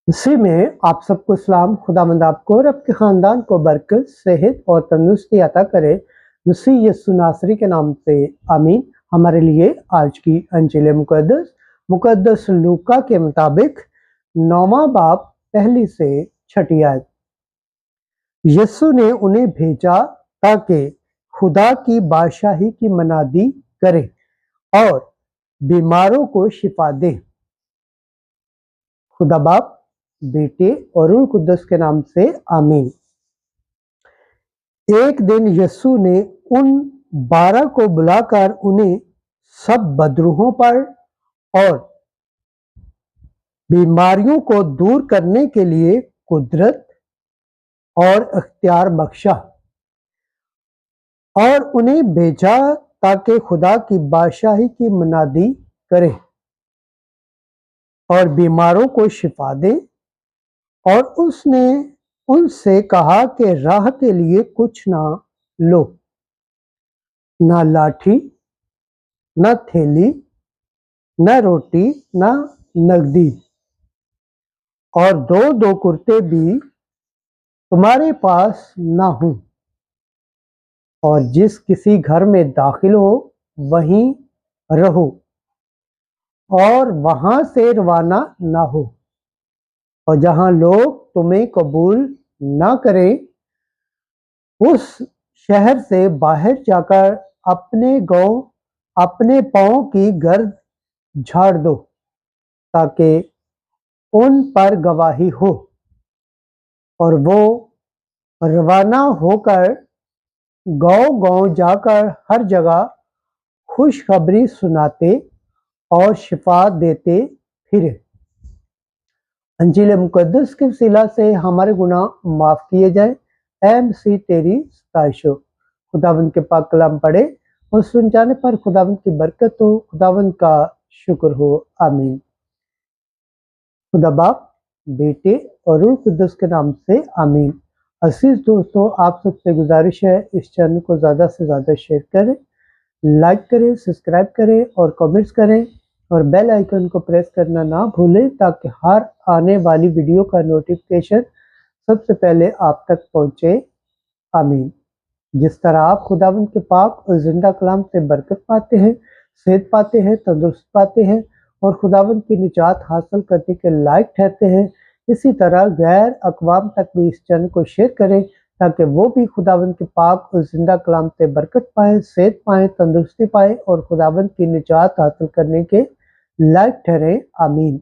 इसी में आप सबको सलाम। खुदावंद आपको और आपके ख़ानदान को बरकत, सेहत और तंदुरुस्ती अता करे। मसीह यीशु नासरी के नाम से आमीन। हमारे लिए आज की अंजील मुक़द्दस लूका के मुताबिक 9वां बाब पहली से 6 आयत। यीशु ने उन्हें भेजा ताकि खुदा की बादशाही की मनादी करें और बीमारों को शिफा दे। खुदा बाप, बेटे और रूह कुद्दस के नाम से आमीन। एक दिन यीशु ने उन 12 को बुलाकर उन्हें सब बदरूहों पर और बीमारियों को दूर करने के लिए कुदरत और इख्तियार बख्शा और उन्हें भेजा ताकि खुदा की बादशाही की मनादी करें और बीमारों को शिफा दे। और उसने उनसे कहा कि राह के लिए कुछ ना लो, ना लाठी, ना थैली, ना रोटी, ना नगदी, और दो कुर्ते भी तुम्हारे पास ना हो। और जिस किसी घर में दाखिल हो वहीं रहो और वहां से रवाना ना हो। और जहां लोग तुम्हें कबूल ना करें उस शहर से बाहर जाकर अपने पांव की गर्द झाड़ दो ताकि उन पर गवाही हो। और वो रवाना होकर गांव-गांव जाकर हर जगह खुशखबरी सुनाते और शिफा देते फिरे। अंजील मुक़द्दस के वसीला से हमारे गुनाह माफ़ किए जाएं। ऐ मसीह तेरी सताइश हो। खुदावंद के पाक कलाम पढ़े और सुन जाने पर खुदावंद की बरकत हो। खुदावंद का शुक्र हो। आमीन। खुदा बाप, बेटे और रूह कुद्दस के नाम से आमीन। अजीज दोस्तों, आप सबसे गुजारिश है इस चैनल को ज़्यादा से ज़्यादा शेयर करें, लाइक करें, सब्सक्राइब करें और कमेंट्स करें और बेल आइकन को प्रेस करना ना भूलें ताकि हर आने वाली वीडियो का नोटिफिकेशन सबसे पहले आप तक पहुंचे। आमीन। जिस तरह आप खुदावंद के पाक और जिंदा कलाम से बरकत पाते हैं, सेहत पाते हैं, तंदुरुस्त पाते हैं और खुदावंद की निजात हासिल करने के लायक ठहरते हैं, इसी तरह गैर अक़वाम तक भी इस चैनल को शेयर करें ताकि वो भी खुदावंद के पाक और जिंदा कलाम से बरकत पाएँ, सेहत पाएँ, तंदुरुस्ती पाएँ और खुदावंद की निजात हासिल करने के लायक ठहरें। आमीन।